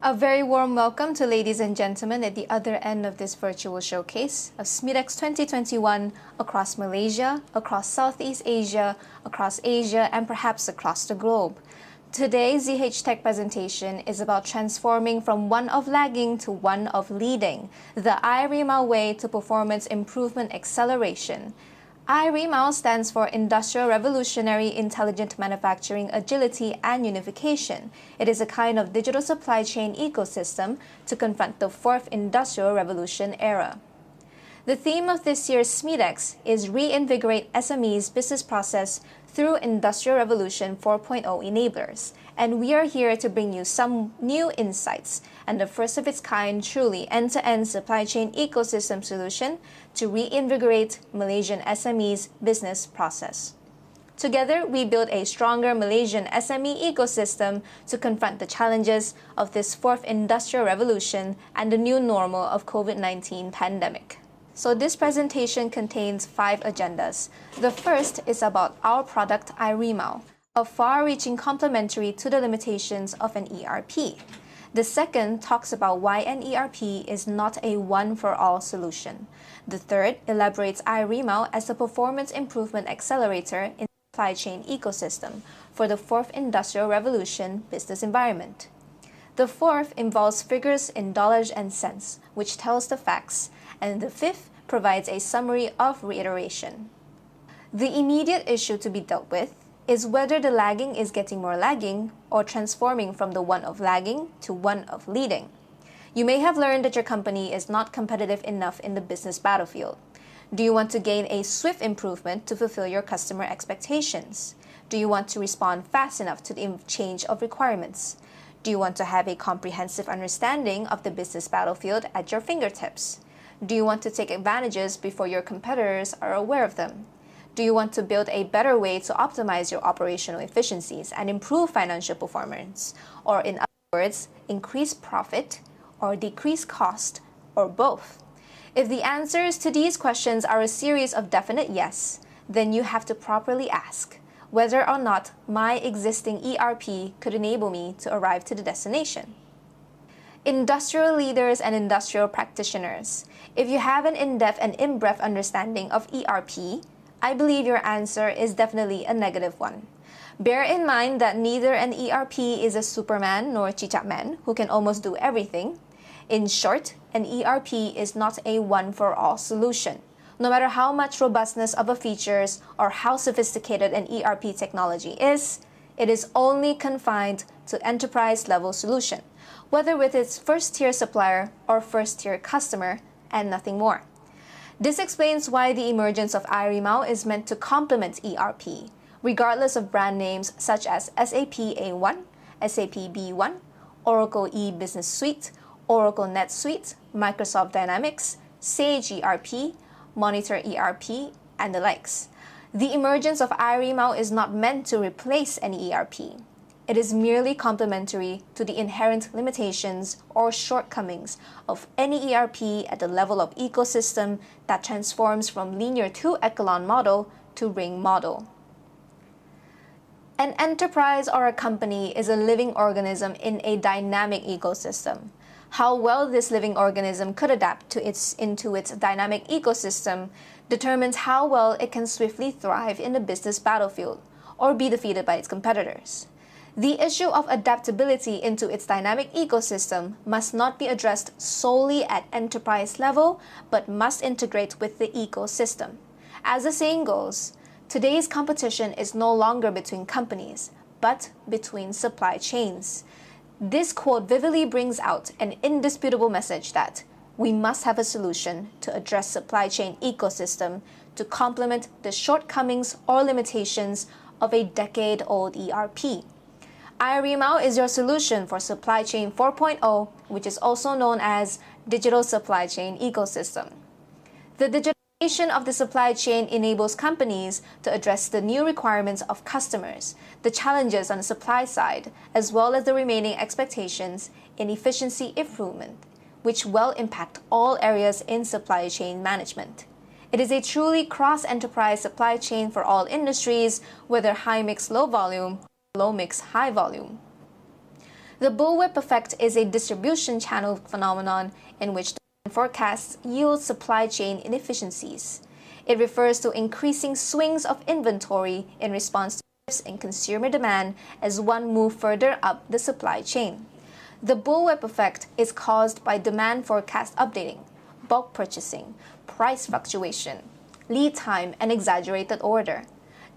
A very warm welcome to ladies and gentlemen at the other end of this virtual showcase of SMIDEX 2021 across Malaysia, across Southeast Asia, across Asia, and perhaps across the globe. Today's ZH Tech presentation is about transforming from one of lagging to one of leading, the IRIMAU way to performance improvement acceleration. IRIMAU stands for Industrial Revolutionary Intelligent Manufacturing Agility and Unification. It is a kind of digital supply chain ecosystem to confront the fourth industrial revolution era. The theme of this year's SMIDEX is Reinvigorate SMEs business process through Industrial Revolution 4.0 enablers, and we are here to bring you some new insights and the first of its kind truly end-to-end supply chain ecosystem solution to reinvigorate Malaysian SMEs business process. Together, we build a stronger Malaysian SME ecosystem to confront the challenges of this fourth industrial revolution and the new normal of COVID-19 pandemic. So this presentation contains 5 agendas. The first is about our product IRIMAU, a far-reaching complementary to the limitations of an ERP. The second talks about why an ERP is not a one-for-all solution. The third elaborates IRIMAU as a performance improvement accelerator in the supply chain ecosystem for the fourth industrial revolution business environment. The fourth involves figures in dollars and cents, which tells the facts, and the fifth provides a summary of reiteration. The immediate issue to be dealt with is whether the lagging is getting more lagging or transforming from the one of lagging to one of leading. You may have learned that your company is not competitive enough in the business battlefield. Do you want to gain a swift improvement to fulfill your customer expectations? Do you want to respond fast enough to the change of requirements? Do you want to have a comprehensive understanding of the business battlefield at your fingertips? Do you want to take advantages before your competitors are aware of them? Do you want to build a better way to optimize your operational efficiencies and improve financial performance? Or in other words, increase profit or decrease cost, or both? If the answers to these questions are a series of definite yes, then you have to properly ask whether or not my existing ERP could enable me to arrive to the destination. Industrial leaders and industrial practitioners, if you have an in-depth and in-breadth understanding of ERP, I believe your answer is definitely a negative one. Bear in mind that neither an ERP is a Superman nor a Cicak Man who can almost do everything. In short, an ERP is not a one-for-all solution. No matter how much robustness of a features or how sophisticated an ERP technology is, it is only confined to enterprise-level solution, whether with its first-tier supplier or first-tier customer, and nothing more. This explains why the emergence of IRIMAU is meant to complement ERP, regardless of brand names such as SAP A1, SAP B1, Oracle E-Business Suite, Oracle NetSuite, Microsoft Dynamics, Sage ERP, Monitor ERP, and the likes. The emergence of IRIMAU is not meant to replace any ERP. It is merely complementary to the inherent limitations or shortcomings of any ERP at the level of ecosystem that transforms from linear to echelon model to ring model. An enterprise or a company is a living organism in a dynamic ecosystem. How well this living organism could adapt into its dynamic ecosystem determines how well it can swiftly thrive in the business battlefield or be defeated by its competitors. The issue of adaptability into its dynamic ecosystem must not be addressed solely at enterprise level, but must integrate with the ecosystem. As the saying goes, today's competition is no longer between companies, but between supply chains. This quote vividly brings out an indisputable message that we must have a solution to address supply chain ecosystem to complement the shortcomings or limitations of a decade-old ERP. IRIMAU is your solution for Supply Chain 4.0, which is also known as Digital Supply Chain Ecosystem. The digitalization of the supply chain enables companies to address the new requirements of customers, the challenges on the supply side, as well as the remaining expectations in efficiency improvement, which will impact all areas in supply chain management. It is a truly cross-enterprise supply chain for all industries, whether high-mix, low-volume, low-mix, high-volume. The bullwhip effect is a distribution channel phenomenon in which demand forecasts yield supply chain inefficiencies. It refers to increasing swings of inventory in response to shifts in consumer demand as one moves further up the supply chain. The bullwhip effect is caused by demand forecast updating, bulk purchasing, price fluctuation, lead time, and exaggerated order.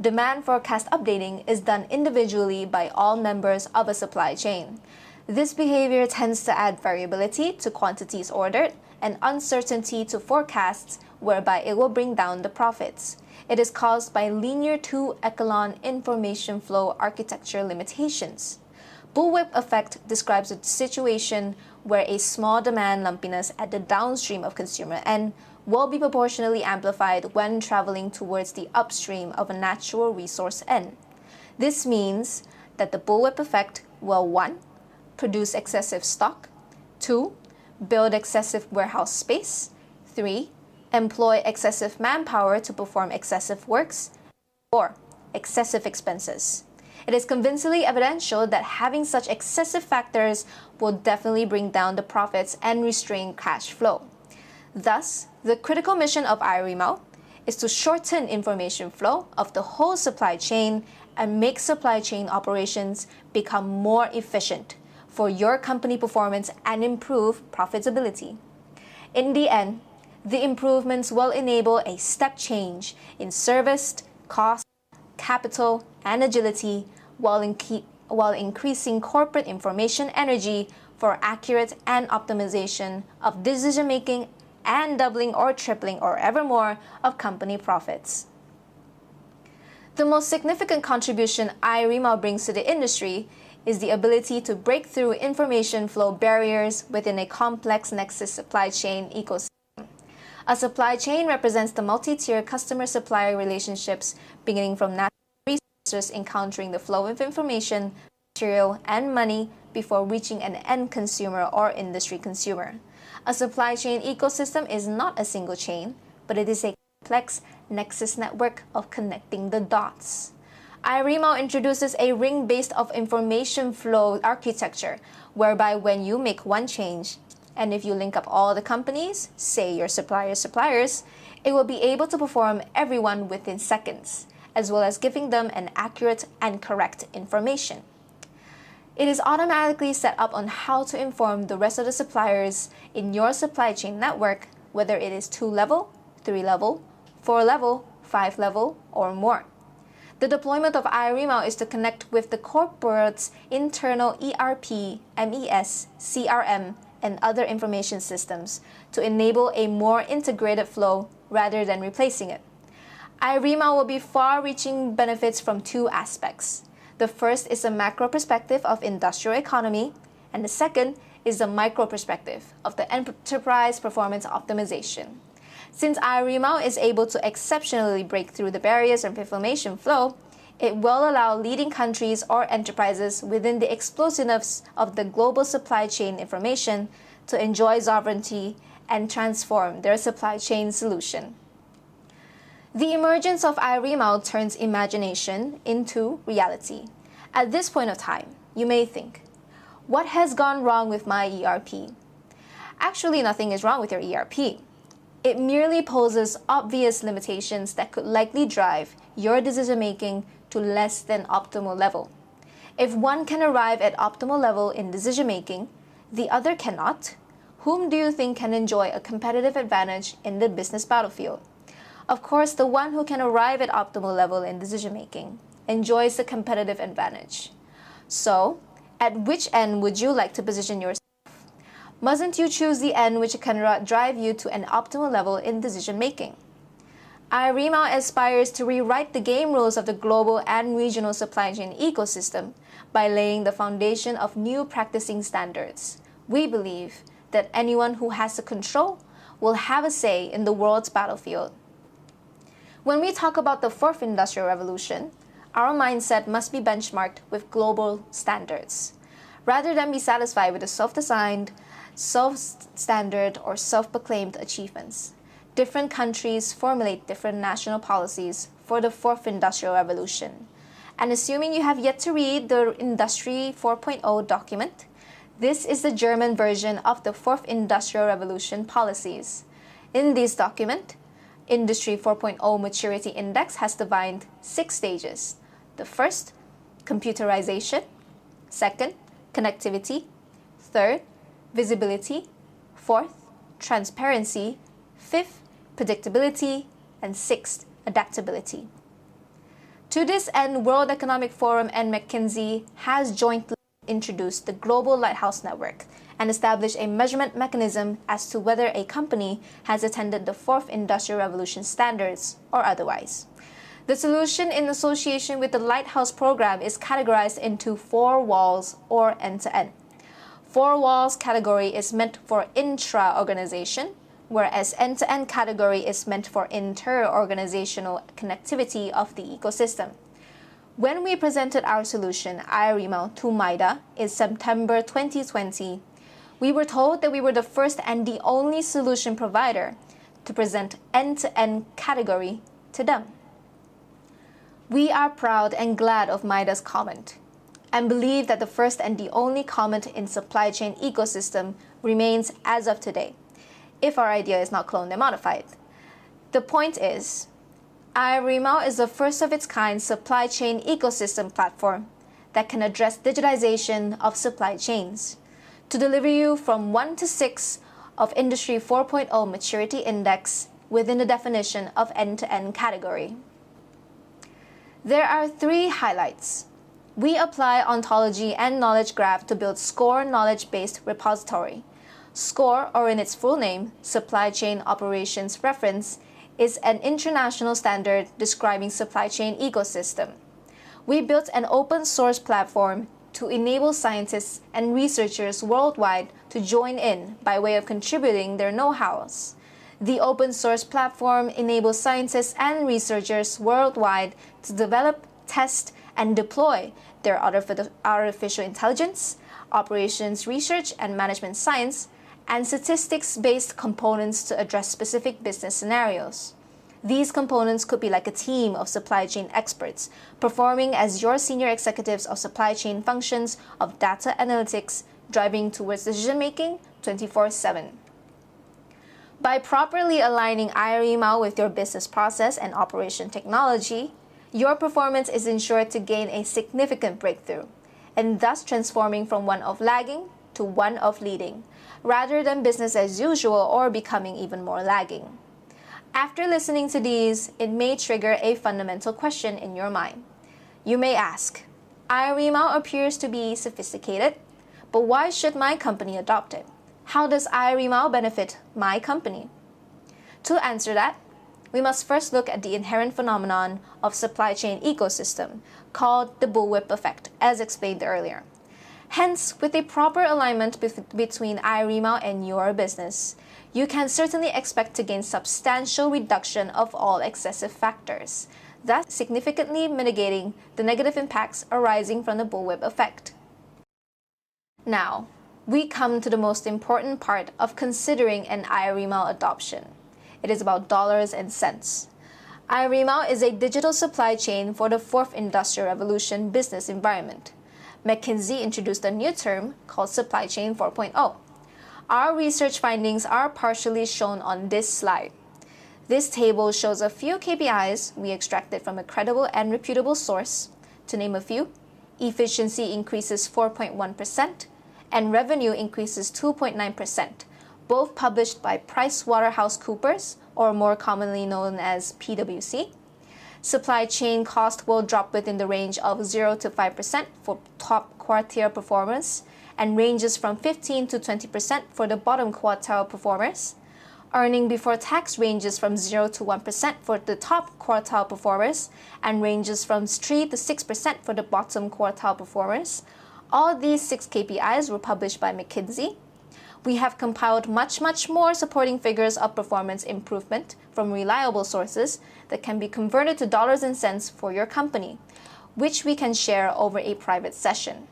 Demand forecast updating is done individually by all members of a supply chain. This behavior tends to add variability to quantities ordered and uncertainty to forecasts, whereby it will bring down the profits. It is caused by linear two-echelon information flow architecture limitations. Bullwhip effect describes a situation where a small demand lumpiness at the downstream of consumer N will be proportionally amplified when traveling towards the upstream of a natural resource N. This means that the bullwhip effect will 1. Produce excessive stock, 2. Build excessive warehouse space, 3. Employ excessive manpower to perform excessive works, 4. Excessive expenses. It is convincingly evidential that having such excessive factors will definitely bring down the profits and restrain cash flow. Thus, the critical mission of IRIMAU is to shorten information flow of the whole supply chain and make supply chain operations become more efficient for your company performance and improve profitability. In the end, the improvements will enable a step change in service, cost, capital, and agility while increasing corporate information energy for accurate and optimization of decision-making and doubling or tripling or ever more of company profits. The most significant contribution IRIMAU brings to the industry is the ability to break through information flow barriers within a complex Nexus supply chain ecosystem. A supply chain represents the multi-tier customer-supplier relationships beginning from natural resources encountering the flow of information, material, and money before reaching an end consumer or industry consumer. A supply chain ecosystem is not a single chain, but it is a complex Nexus network of connecting the dots. IRIMAU introduces a ring-based of information flow architecture, whereby when you make one change, and if you link up all the companies, say your suppliers, it will be able to perform everyone within seconds, as well as giving them an accurate and correct information. It is automatically set up on how to inform the rest of the suppliers in your supply chain network, whether it is 2-level, 3-level, 4-level, 5-level, or more. The deployment of IRIMAU is to connect with the corporate's internal ERP, MES, CRM, and other information systems to enable a more integrated flow rather than replacing it. IRIMAU will be far-reaching benefits from two aspects. The first is a macro perspective of industrial economy, and the second is the micro perspective of the enterprise performance optimization. Since IRIMAU is able to exceptionally break through the barriers of information flow, it will allow leading countries or enterprises within the explosiveness of the global supply chain information to enjoy sovereignty and transform their supply chain solution. The emergence of IRIMAU turns imagination into reality. At this point of time, you may think, what has gone wrong with my ERP? Actually, nothing is wrong with your ERP. It merely poses obvious limitations that could likely drive your decision-making to less than optimal level. If one can arrive at optimal level in decision-making, the other cannot, whom do you think can enjoy a competitive advantage in the business battlefield? Of course, the one who can arrive at optimal level in decision-making enjoys the competitive advantage. So, at which end would you like to position yourself? Mustn't you choose the end which can drive you to an optimal level in decision-making? IRIMAU aspires to rewrite the game rules of the global and regional supply chain ecosystem by laying the foundation of new practicing standards. We believe that anyone who has the control will have a say in the world's battlefield. When we talk about the fourth industrial revolution, our mindset must be benchmarked with global standards, rather than be satisfied with the self-designed, self-standard, or self-proclaimed achievements. Different countries formulate different national policies for the fourth industrial revolution. And assuming you have yet to read the Industry 4.0 document, This is the German version of the Fourth Industrial Revolution policies. In this document, Industry 4.0 Maturity Index has defined 6 stages. The first, computerization. Second, connectivity. Third, visibility. Fourth, transparency. Fifth, predictability. And sixth, adaptability. To this end, World Economic Forum and McKinsey has jointly introduced the Global Lighthouse Network and established a measurement mechanism as to whether a company has attended the Fourth Industrial Revolution standards or otherwise. The solution in association with the Lighthouse program is categorized into 4 walls or end-to-end. 4 walls category is meant for intra-organization, whereas end-to-end category is meant for inter-organizational connectivity of the ecosystem. When we presented our solution, iRIMAU, to MIDA in September 2020, we were told that we were the first and the only solution provider to present end-to-end category to them. We are proud and glad of MIDA's comment and believe that the first and the only comment in supply chain ecosystem remains as of today, if our idea is not cloned and modified. The point is, iRIMAU is the first of its kind supply chain ecosystem platform that can address digitization of supply chains to deliver you from 1 to 6 of Industry 4.0 Maturity Index within the definition of end-to-end category. There are 3 highlights. We apply ontology and knowledge graph to build SCORE knowledge-based repository. SCORE, or in its full name, Supply Chain Operations Reference, is an international standard describing supply chain ecosystem. We built an open source platform to enable scientists and researchers worldwide to join in by way of contributing their know-hows. The open source platform enables scientists and researchers worldwide to develop, test, and deploy their artificial intelligence, operations research and management science, and statistics-based components to address specific business scenarios. These components could be like a team of supply chain experts, performing as your senior executives of supply chain functions of data analytics, driving towards decision-making 24/7. By properly aligning iRIMAU with your business process and operation technology, your performance is ensured to gain a significant breakthrough, and thus transforming from one of lagging to one of leading, rather than business as usual or becoming even more lagging. After listening to these, it may trigger a fundamental question in your mind. You may ask, iRIMAU appears to be sophisticated, but why should my company adopt it? How does iRIMAU benefit my company? To answer that, we must first look at the inherent phenomenon of supply chain ecosystem called the bullwhip effect, as explained earlier. Hence, with a proper alignment between iRIMAU and your business, you can certainly expect to gain substantial reduction of all excessive factors, thus significantly mitigating the negative impacts arising from the bullwhip effect. Now, we come to the most important part of considering an iRIMAU adoption. It is about dollars and cents. iRIMAU is a digital supply chain for the Fourth Industrial Revolution business environment. McKinsey introduced a new term called Supply Chain 4.0. Our research findings are partially shown on this slide. This table shows a few KPIs we extracted from a credible and reputable source. To name a few, efficiency increases 4.1% and revenue increases 2.9%, both published by PricewaterhouseCoopers, or more commonly known as PwC. Supply chain cost will drop within the range of 0 to 5% for top quartile performers and ranges from 15 to 20% for the bottom quartile performers. Earning before tax ranges from 0 to 1% for the top quartile performers and ranges from 3 to 6% for the bottom quartile performers. All these 6 KPIs were published by McKinsey. We have compiled much more supporting figures of performance improvement from reliable sources that can be converted to dollars and cents for your company, which we can share over a private session.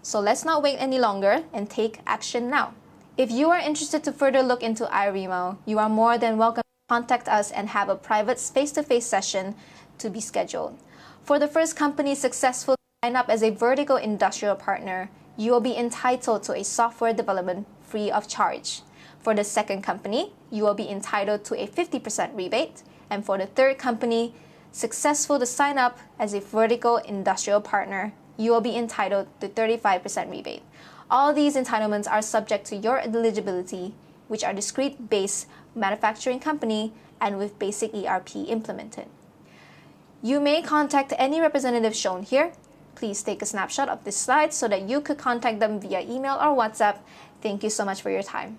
So let's not wait any longer and take action now. If you are interested to further look into iRIMAU, you are more than welcome to contact us and have a private face-to-face session to be scheduled. For the first company successful to sign up as a vertical industrial partner, you will be entitled to a software development free of charge. For the second company, you will be entitled to a 50% rebate. And for the third company, successful to sign up as a vertical industrial partner, you will be entitled to 35% rebate. All these entitlements are subject to your eligibility, which are discrete base manufacturing company and with basic ERP implemented. You may contact any representative shown here. Please take a snapshot of this slide so that you could contact them via email or WhatsApp. Thank you so much for your time.